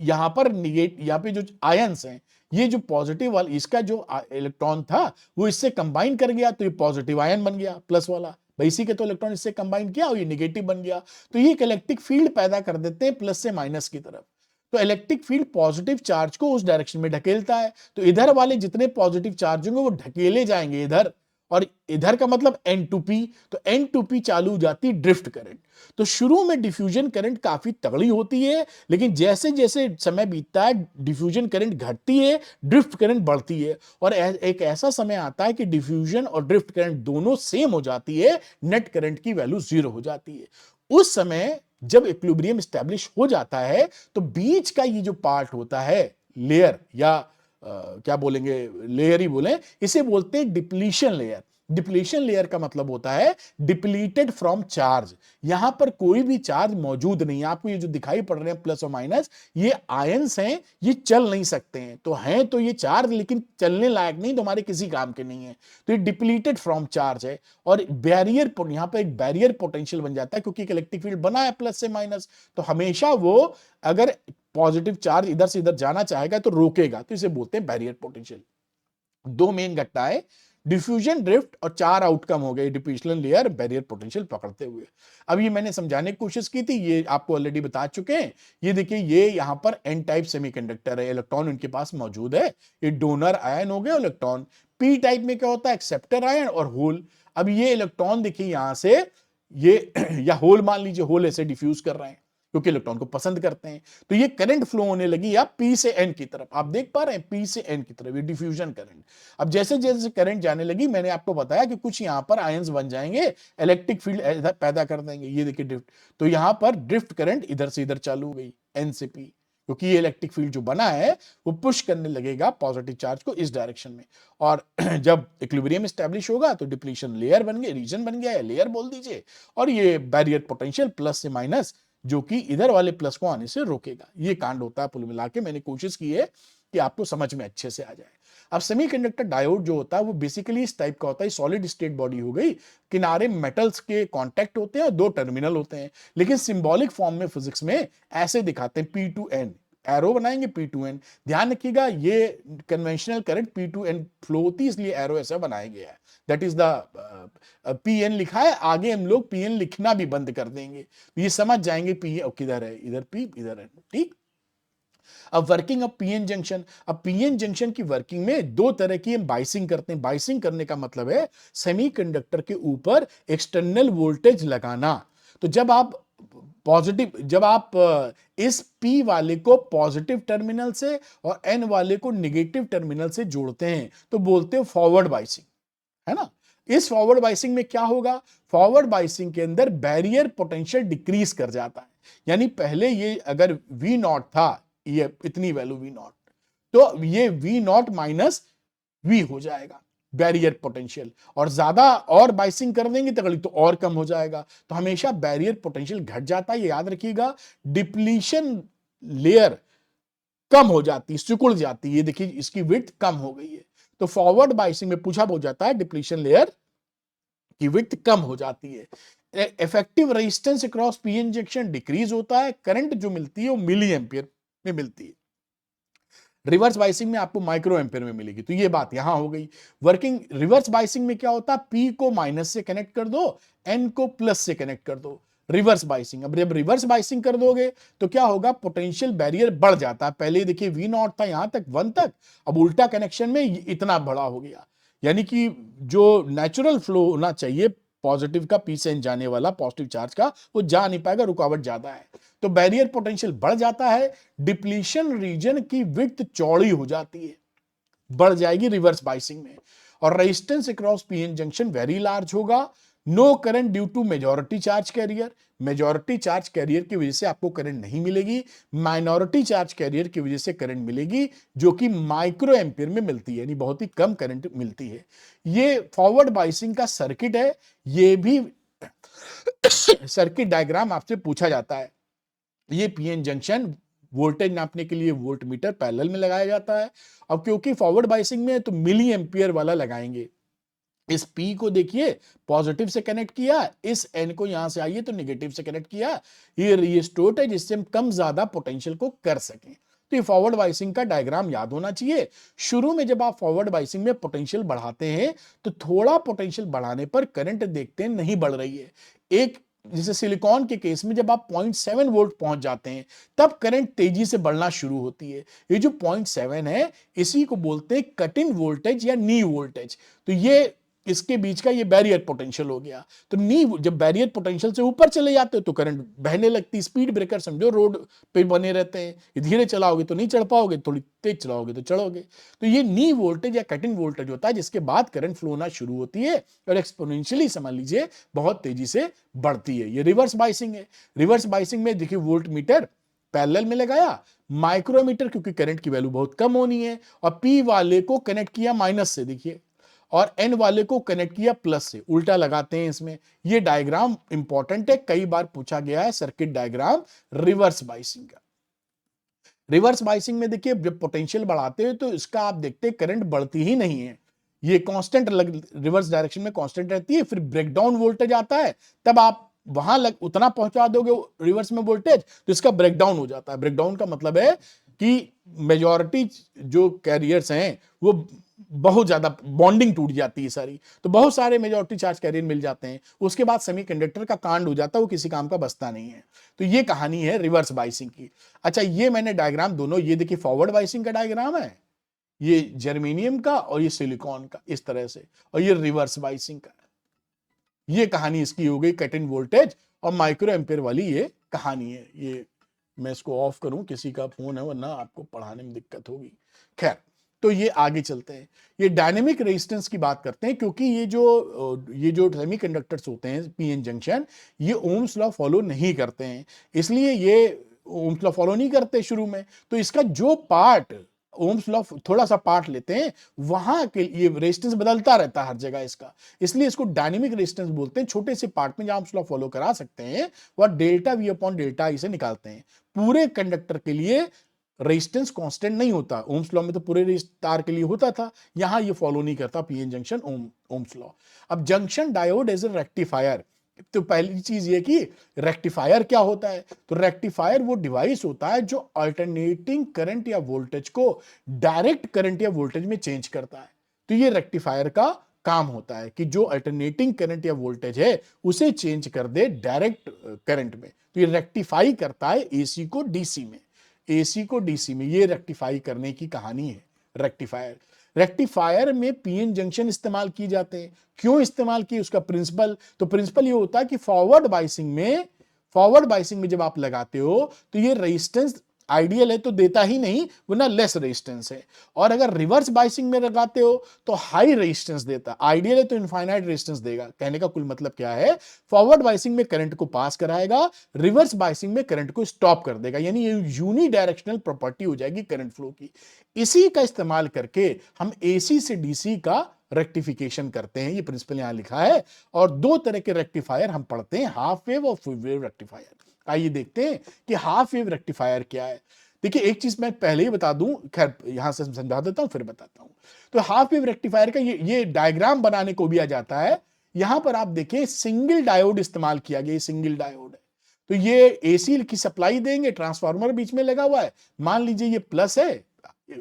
यहां पर निगेट, यहां पे जो आयंस हैं, ये जो पॉजिटिव वाला इसका जो इलेक्ट्रॉन था वो इससे कंबाइन कर गया, तो ये पॉजिटिव आयन बन गया प्लस वाला, भाई इसी के तो इलेक्ट्रॉन इससे कंबाइन किया और ये निगेटिव बन गया। तो ये एक इलेक्ट्रिक फील्ड पैदा कर देते हैं प्लस से माइनस की तरफ। तो इलेक्ट्रिक फील्ड पॉजिटिव चार्ज को उस डायरेक्शन में ढकेलता है, तो इधर वाले जितने पॉजिटिव चार्ज होंगे वो ढकेले जाएंगे इधर, और इधर का मतलब N2P, तो N2P चालू हो जाती है ड्रिफ्ट करंट। तो शुरू में डिफ्यूजन करंट काफी तगड़ी होती है, लेकिन जैसे जैसे समय बीतता है डिफ्यूजन करंट घटती है, ड्रिफ्ट करंट बढ़ती है, और एक ऐसा समय आता है कि डिफ्यूजन और ड्रिफ्ट करंट दोनों सेम हो जाती है, नेट करंट की वैल्यू 0 हो जाती है। उस समय जब इक्विलिब्रियम स्टैब्लिश हो जाता है तो बीच का ये जो पार्ट होता है, लेयर, या क्या बोलेंगे, लेयर ही बोले, इसे बोलते हैं डिप्लीशन लेयर। डिप्लीशन लेयर का मतलब होता है डिप्लीटेड फ्रॉम चार्ज। यहां पर कोई भी चार्ज मौजूद नहीं है। आपको ये जो दिखाई पड़ रहे हैं प्लस और माइनस, ये आयंस हैं, ये चल नहीं सकते हैं, तो हैं तो ये चार्ज लेकिन चलने लायक नहीं, तो हमारे किसी काम के नहीं है। तो ये डिप्लीटेड फ्रॉम चार्ज है, और बैरियर, यहां पर एक बैरियर पोटेंशियल बन जाता है, क्योंकि एक इलेक्ट्रिक फील्ड बना है प्लस से माइनस, तो हमेशा वो अगर पॉजिटिव चार्ज इधर से इधर जाना चाहेगा तो रोकेगा, तो इसे बोलते हैं बैरियर पोटेंशियल। दो मेन घटना है, डिफ्यूजन, ड्रिफ्ट, और चार आउटकम हो गए, डिप्लीशन लेयर, बैरियर पोटेंशियल पकड़ते हुए। अब ये मैंने समझाने की कोशिश की थी, ये आपको ऑलरेडी बता चुके हैं। ये देखिए, ये यहां पर एन टाइप सेमीकंडक्टर है, इलेक्ट्रॉन उनके पास मौजूद है, ये डोनर आयन हो गए इलेक्ट्रॉन। पी टाइप में क्या होता है, एक्सेप्टर आयन और होल। अब ये इलेक्ट्रॉन देखिए यहां से ये या होल मान लीजिए, होल ऐसे डिफ्यूज कर रहे हैं क्योंकि इलेक्ट्रॉन को पसंद करते हैं, तो ये करंट फ्लो होने लगी या पी से एन की तरफ। आप देख पा रहे हैं, पी से एन की तरफ, ये डिफ्यूजन करंट। अब जैसे जैसे करंट जाने लगी, मैंने आपको बताया कि कुछ यहां पर आयंस बन जाएंगे, इलेक्ट्रिक फील्ड पैदा कर देंगे, ये देखिए ड्रिफ्ट। तो यहां पर ड्रिफ्ट करंट इधर से इधर चालू हो गई, एन से पी, क्योंकि ये इलेक्ट्रिक फील्ड जो बना है वो पुश करने लगेगा पॉजिटिव चार्ज को इस डायरेक्शन में। और जब इक्विलिब्रियम स्टैब्लिश होगा तो डिप्लीशन लेयर बन गई, रीजन बन गया है, लेयर बोल दीजिए। और ये बैरियर पोटेंशियल प्लस से माइनस, जो कि इधर वाले प्लस को आने से रोकेगा। ये कांड होता है। कुल मिला के मैंने कोशिश की है कि आपको समझ में अच्छे से आ जाए। अब सेमीकंडक्टर डायोड जो होता है वो बेसिकली इस टाइप का होता है, सॉलिड स्टेट बॉडी हो गई, किनारे मेटल्स के कांटेक्ट होते हैं और दो टर्मिनल होते हैं, लेकिन सिंबॉलिक फॉर्म में फिजिक्स में ऐसे दिखाते हैं, P2N, एरो बनाएंगे P2N। ध्यान रखिएगा, ये कन्वेंशनल करंट P2N फ्लो होती है, इसलिए एरो ऐसा बनाया गया है। दैट इज द PN लिखा है, आगे हम लोग PN लिखना भी बंद कर देंगे, तो ये समझ जाएंगे P किधर है, इधर P इधर है, ठीक। अब वर्किंग ऑफ पीएन जंक्शन, अब पीएन जंक्शन की वर्किंग में दो तरह की हम बाइसिंग करते हैं। बाइसिंग करने का मतलब है सेमीकंडक्टर के ऊपर एक्सटर्नल वोल्टेज लगाना। तो जब आप इस P वाले को पॉजिटिव टर्मिनल से और N वाले को निगेटिव टर्मिनल से जोड़ते हैं तो बोलते हैं फॉरवर्ड बाइसिंग, है ना। इस फॉरवर्ड बाइसिंग में क्या होगा, फॉरवर्ड बाइसिंग के अंदर बैरियर पोटेंशियल डिक्रीज कर जाता है। यानी पहले ये अगर V नॉट था, ये इतनी वैल्यू V नॉट, तो ये V नॉट माइनस V हो जाएगा बैरियर पोटेंशियल, और ज्यादा और बाइसिंग कर देंगे तो और कम हो जाएगा। तो हमेशा बैरियर पोटेंशियल घट जाता है, ये याद रखिएगा। डिप्लीशन लेयर कम हो जाती है, सिकुड़ जाती है, ये देखिए इसकी विड्थ कम हो गई है। तो फॉरवर्ड बाइसिंग में पूछा हो जाता है, डिप्लीशन लेयर की विड्थ कम हो जाती है। Effective resistance across PN junction decrease होता है, करंट जो मिलती है वो मिली एम्पियर में मिलती है। रिवर्स बाइसिंग में आपको माइक्रो एम्पियर में मिलेगी। तो ये बात यहां हो गई। वर्किंग रिवर्स बाइसिंग में क्या होता है, पी को माइनस से कनेक्ट कर दो, एन को प्लस से कनेक्ट कर दो, रिवर्स बाइसिंग। अब जब रिवर्स बाइसिंग कर दोगे तो क्या होगा, पोटेंशियल बैरियर बढ़ जाता है। पहले देखिए V नॉट था यहां तक 1 तक, अब उल्टा कनेक्शन में इतना बड़ा हो गया। यानी कि जो नेचुरल फ्लो होना चाहिए पॉजिटिव का, पी से एन जाने वाला पॉजिटिव चार्ज का, वो जा नहीं पाएगा, रुकावट ज्यादा है, तो बैरियर पोटेंशियल बढ़ जाता है। डिप्लीशन रीजन की विड्थ चौड़ी हो जाती है, बढ़ जाएगी रिवर्स बाइसिंग में। और resistance across PN junction very large होगा। No current due to majority charge carrier, majority charge carrier की वजह से आपको करंट नहीं मिलेगी, माइनॉरिटी चार्ज कैरियर की वजह से करंट मिलेगी, जो कि माइक्रो एम्पियर में मिलती है, यानी बहुत ही कम करंट मिलती है। ये फॉरवर्ड बाइसिंग का सर्किट है, ये भी सर्किट डायग्राम आपसे पूछा जाता है। ये पीएन जंक्शन वोल्टेज नापने के लिए वोल्ट मीटर पैरेलल में लगाया जाता है। अब क्योंकि फॉरवर्ड बाइसिंग में तो मिली एम्पियर वाला लगाएंगे। इस P को देखिए पॉजिटिव से कनेक्ट किया, इस N को यहां से आइए तो नेगेटिव से कनेक्ट किया, ये रिस्टोर्ट है जिससे हम कम ज्यादा पोटेंशियल को कर सकें। तो ये फॉरवर्ड बाइसिंग का डायग्राम याद होना चाहिए। शुरू में जब आप फॉरवर्ड बाइसिंग में पोटेंशियल बढ़ाते हैं तो थोड़ा पोटेंशियल बढ़ाने पर करंट देखते हैं नहीं बढ़ रही है। एक जैसे सिलिकॉन के केस में जब आप 0.7 वोल्ट पहुंच जाते हैं तब करंट तेजी से बढ़ना शुरू होती है। ये जो 0.7 है इसी को बोलते हैं कट इन वोल्टेज या नी वोल्टेज। तो ये इसके बीच का ये बैरियर पोटेंशियल हो गया। तो नी जब बैरियर पोटेंशियल से ऊपर चले जाते हो तो करंट बहने लगती। स्पीड ब्रेकर समझो रोड पे बने रहते हैं, धीरे चलाओगे तो नहीं चढ़ पाओगे, थोड़ी तेज चलाओगे तो चढ़ोगे। तो ये नी वोल्टेज या कट इन वोल्टेज होता है जिसके बाद करंट फ्लो होना शुरू होती है और एक्सपोनेंशियली समझ लीजिए बहुत तेजी से बढ़ती है। ये रिवर्स बाइसिंग है। रिवर्स बाइसिंग में देखिए वोल्ट मीटर पैरेलल में लगाया, माइक्रोमीटर क्योंकि करंट की वैल्यू बहुत कम होनी है, और पी वाले को कनेक्ट किया माइनस से देखिए, और एन वाले को कनेक्ट किया प्लस से, उल्टा लगाते हैं इसमें। ये डायग्राम इंपॉर्टेंट है, कई बार पूछा गया है सर्किट डायग्राम रिवर्स बाइसिंग का। रिवर्स बाइसिंग में देखिए जब पोटेंशियल बढ़ाते हैं तो इसका आप देखते हैं करंट बढ़ती ही नहीं है, ये कांस्टेंट रिवर्स डायरेक्शन में कांस्टेंट रहती है। फिर ब्रेकडाउन वोल्टेज आता है, तब आप वहां उतना पहुंचा दोगे रिवर्स में वोल्टेज तो इसका ब्रेकडाउन हो जाता है। ब्रेकडाउन का मतलब है कि मेजॉरिटी जो कैरियर्स हैं वो बहुत ज्यादा बॉन्डिंग टूट जाती है सारी, तो बहुत सारे मेजॉरिटी चार्ज कैरियर मिल जाते हैं, उसके बाद सेमीकंडक्टर का कांड हो जाता है, वो किसी काम का बचता नहीं है। तो ये कहानी है रिवर्स बाइसिंग की। अच्छा, ये मैंने डायग्राम दोनों, ये देखिए फॉरवर्ड बाइसिंग का डायग्राम है, ये जर्मेनियम का और ये सिलिकॉन का इस तरह से, और ये रिवर्स बाइसिंग का। ये कहानी इसकी हो गई कट इन वोल्टेज और माइक्रो एम्पेयर वाली ये कहानी है। ये मैं इसको ऑफ करूं, किसी का फोन है वरना आपको पढ़ाने में दिक्कत होगी। खैर, तो ये आगे चलते हैं, ये डायनेमिक रेजिस्टेंस की बात करते हैं, क्योंकि ये जो सेमीकंडक्टर्स होते हैं पीएन जंक्शन, ये ओम्स लॉ फॉलो नहीं करते हैं, इसलिए ये ओम्स लॉ फॉलो नहीं करते शुरू में, तो इसका जो पार्ट ओम्स लॉ थोड़ा सा पार्ट लेते हैं, वहां के ये रेजिस्टेंस बदलता रहता है हर जगह इसका, इसलिए इसको डायनेमिक रेजिस्टेंस बोलते हैं। छोटे से पार्ट में जहां ओम्स लॉ फॉलो करा सकते हैं वह डेल्टा वी अपॉन डेल्टा आई से निकालते हैं। पूरे कंडक्टर के लिए रेजिस्टेंस कांस्टेंट नहीं होता, ओम्स लॉ में तो पूरे तार के लिए होता था, यहां ये फॉलो नहीं करता पीएन जंक्शन ओम्स लॉ। अब junction diode as a rectifier, तो पहली चीज ये कि रेक्टिफायर क्या होता है, तो रेक्टिफायर वो डिवाइस होता है जो अल्टरनेटिंग करंट या वोल्टेज को डायरेक्ट करंट या वोल्टेज में चेंज करता है। तो ये रेक्टिफायर का काम होता है कि जो अल्टरनेटिंग करंट या वोल्टेज है उसे चेंज कर दे डायरेक्ट करंट में। तो ये रेक्टिफाई करता है एसी को डीसी में, एसी को डीसी में, ये रेक्टिफाई करने की कहानी है रेक्टिफायर। रेक्टिफायर में पीएन जंक्शन इस्तेमाल किए जाते हैं। क्यों इस्तेमाल किए, उसका प्रिंसिपल, तो प्रिंसिपल ये होता है कि फॉरवर्ड बाइसिंग में जब आप लगाते हो तो ये रेजिस्टेंस आइडियल है तो देता ही नहीं, वरना लेस रेजिस्टेंस है, और अगर रिवर्स बाइसिंग में लगाते हो तो हाई रेजिस्टेंस देता, आइडियल है तो इनफाइनाइट रेजिस्टेंस देगा। कहने का कुल मतलब क्या है, फॉरवर्ड बाइसिंग में करंट को पास कराएगा, रिवर्स बाइसिंग में करंट को स्टॉप कर देगा, यानी ये यूनी डायरेक्शनल प्रॉपर्टी हो जाएगी करंट फ्लो की। इसी का इस्तेमाल करके हम एसी से डीसी का रेक्टिफिकेशन करते हैं, ये प्रिंसिपल यहां लिखा है। और दो तरह के रेक्टिफायर हम पढ़ते हैं, हाफ वेव और फुल वेव रेक्टिफायर। आइए देखते हैं कि हाफ वेव रेक्टिफायर क्या है। देखिए, एक चीज मैं पहले ही बता दूं, खैर यहां से समझा देता हूं फिर बताता हूं। तो हाफ वेव रेक्टिफायर का ये डायग्राम बनाने को भी आ जाता है। यहां पर आप देखिए सिंगल डायोड इस्तेमाल किया गया, सिंगल डायोड है। तो ये एसी की सप्लाई देंगे, ट्रांसफार्मर बीच में लगा हुआ है, मान लीजिए ये प्लस है,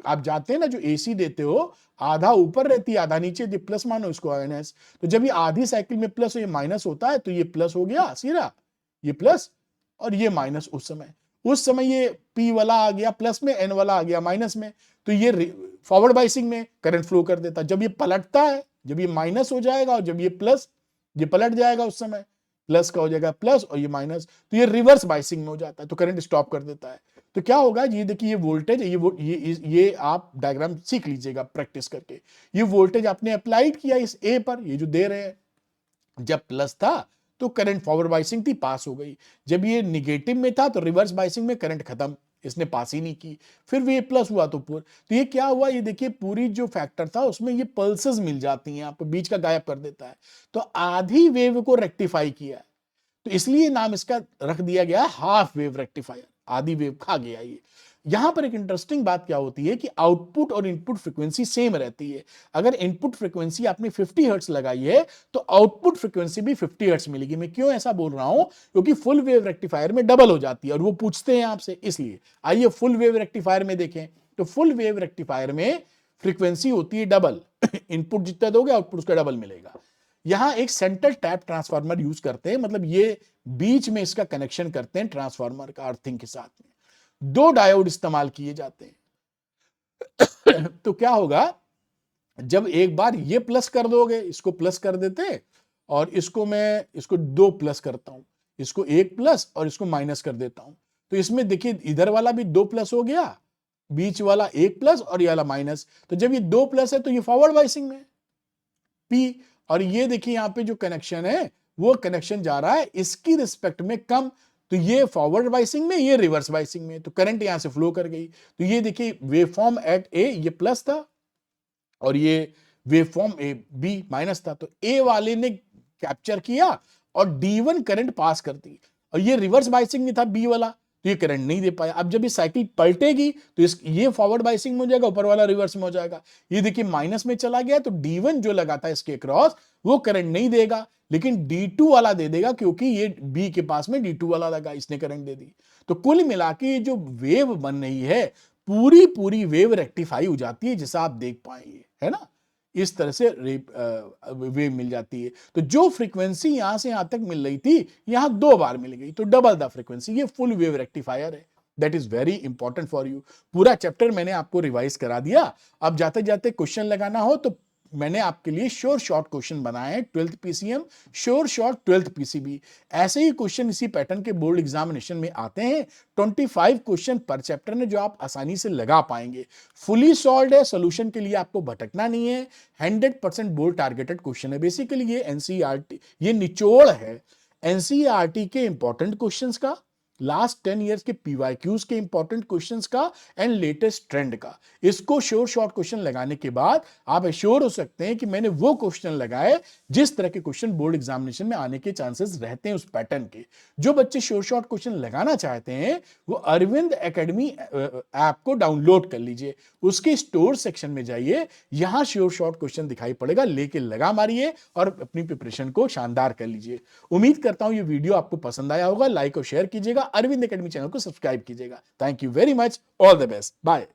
आप जाते हैं ना जो एसी देते हो, आधा ऊपर रहती है आधा नीचे, ये प्लस मानो इसको माइनस, तो जब ये आधी साइकिल में प्लस और ये माइनस होता है तो ये प्लस हो गया सीधा, ये प्लस और ये माइनस। उस समय ये पी वाला आ गया प्लस में, एन वाला आ गया माइनस में, तो ये फॉरवर्ड बाइसिंग में करंट फ्लो कर देता। जब ये पलटता है, जब ये माइनस हो जाएगा और जब ये प्लस, ये पलट जाएगा, उस समय प्लस का हो जाएगा प्लस और ये माइनस, तो ये रिवर्स बाइसिंग में हो जाता है, तो करंट स्टॉप कर देता है। तो क्या होगा, ये देखिए ये वोल्टेज, ये आप डायग्राम सीख लीजिएगा प्रैक्टिस करके। ये वोल्टेज आपने अप्लाइड किया इस ए पर, ये जो दे रहे हैं, जब प्लस था तो करंट फॉरवर्ड बाइसिंग थी, पास हो गई। जब ये निगेटिव में था तो रिवर्स बाइसिंग में करंट खत्म, इसने पास ही नहीं की। फिर ये प्लस हुआ तो ये क्या हुआ, ये देखिए पूरी जो फैक्टर था उसमें ये पल्सेस मिल जाती हैं आपको, बीच का गायब कर देता है, तो आधी वेव को रेक्टिफाई किया, तो इसलिए नाम इसका रख दिया गया हाफ वेव रेक्टिफायर, आधी वेव खा गया ये। यहां पर एक इंटरेस्टिंग बात क्या होती है कि आउटपुट और इनपुट फ्रीक्वेंसी सेम रहती है। अगर इनपुट फ्रीक्वेंसी आपने 50 हर्ट्ज लगाई है तो आउटपुट फ्रीक्वेंसी भी 50 हर्ट्ज मिलेगी। मैं क्यों ऐसा बोल रहा हूं, क्योंकि फुल वेव रेक्टिफायर में डबल हो जाती है और वो पूछते हैं आपसे, इसलिए। आइए फुल वेव रेक्टिफायर में देखें, तो फुल वेव रेक्टिफायर में फ्रीक्वेंसी होती है डबल, इनपुट जितना दोगे आउटपुट उसका डबल मिलेगा। यहां एक सेंटर टैप ट्रांसफार्मर यूज करते हैं, मतलब ये बीच में इसका कनेक्शन करते हैं ट्रांसफार्मर का अर्थिंग के साथ में। दो डायोड इस्तेमाल किए जाते हैं। तो क्या होगा, जब एक बार ये प्लस कर दोगे, इसको प्लस कर देते, और इसको मैं इसको दो प्लस करता हूं, इसको एक प्लस और इसको माइनस कर देता हूं, तो इसमें देखिए इधर वाला भी दो प्लस हो गया, बीच वाला एक प्लस और ये वाला माइनस। तो जब ये दो प्लस है तो ये फॉरवर्ड बाइसिंग में पी, और ये देखिए यहां पे जो कनेक्शन है वो कनेक्शन जा रहा है इसकी रिस्पेक्ट में कम, तो ये फॉरवर्ड बाइसिंग में, ये रिवर्स बाइसिंग में, तो करंट यहां से फ्लो कर गई। तो ये देखिए वेवफॉर्म एट ए ये प्लस था और ये वेवफॉर्म ए बी माइनस था, तो ए वाले ने कैप्चर किया और D1 करंट पास कर दी, और ये रिवर्स बाइसिंग में था बी वाला, तो ये करंट नहीं दे पाया। अब जब ये साइकिल पलटेगी तो ये फॉरवर्ड बाइसिंग में हो जाएगा, ऊपर वाला रिवर्स में हो जाएगा। ये देखिए माइनस में चला गया, तो D1 जो लगा था इसके क्रॉस वो करंट नहीं देगा, लेकिन D2 वाला दे देगा, क्योंकि ये बी के पास में D2 वाला लगा, इसने करंट दे दी। तो कुल मिला के जो वेव बन रही है पूरी पूरी वेव रेक्टिफाई हो जाती है, जैसा आप देख पाएंगे, है ना। इस तरह से वेव मिल जाती है। तो जो फ्रीक्वेंसी यहां से यहां तक मिल रही थी, यहां 2 बार मिल गई, तो डबल द फ्रीक्वेंसी। ये फुल वेव रेक्टिफायर है। That is very important for you. पूरा चैप्टर मैंने आपको रिवाइज करा दिया। अब जाते जाते क्वेश्चन लगाना हो तो मैंने आपके लिए श्योर शॉर्ट क्वेश्चन बनाए हैं, 12th PCM, sure short 12th PCB. ऐसे ही क्वेश्चन इसी पैटर्न के बोर्ड एग्जामिनेशन में आते हैं। 25 क्वेश्चन पर चैप्टर में, जो आप आसानी से लगा पाएंगे। फुली सॉल्व है, सोल्यूशन के लिए आपको भटकना नहीं है। 100% बोर्ड टारगेटेड क्वेश्चन है। बेसिकली ये एनसीईआरटी, ये निचोड़ है एनसीईआरटी के इंपॉर्टेंट क्वेश्चंस का, लास्ट 10 इयर्स के पीवाईक्यूज के इंपॉर्टेंट क्वेश्चंस का एंड लेटेस्ट ट्रेंड का। इसको श्योर शॉर्ट क्वेश्चन लगाने के बाद आप एश्योर हो सकते हैं कि मैंने वो क्वेश्चन लगाए जिस तरह के क्वेश्चन बोर्ड एग्जामिनेशन में आने के चांसेस रहते हैं उस पैटर्न के। जो बच्चे श्योर शॉर्ट क्वेश्चन लगाना चाहते हैं वो अरविंद एकेडमी ऐप को डाउनलोड कर लीजिए, उसके स्टोर सेक्शन में जाइए, यहां श्योर शॉर्ट क्वेश्चन दिखाई पड़ेगा, लेके लगा मारिए और अपनी प्रिपरेशन को शानदार कर लीजिए। उम्मीद करता हूं ये वीडियो आपको पसंद आया होगा। लाइक और शेयर कीजिएगा, अरविंद एकेडमी चैनल को सब्सक्राइब कीजिएगा। Thank you very much, all the best, bye.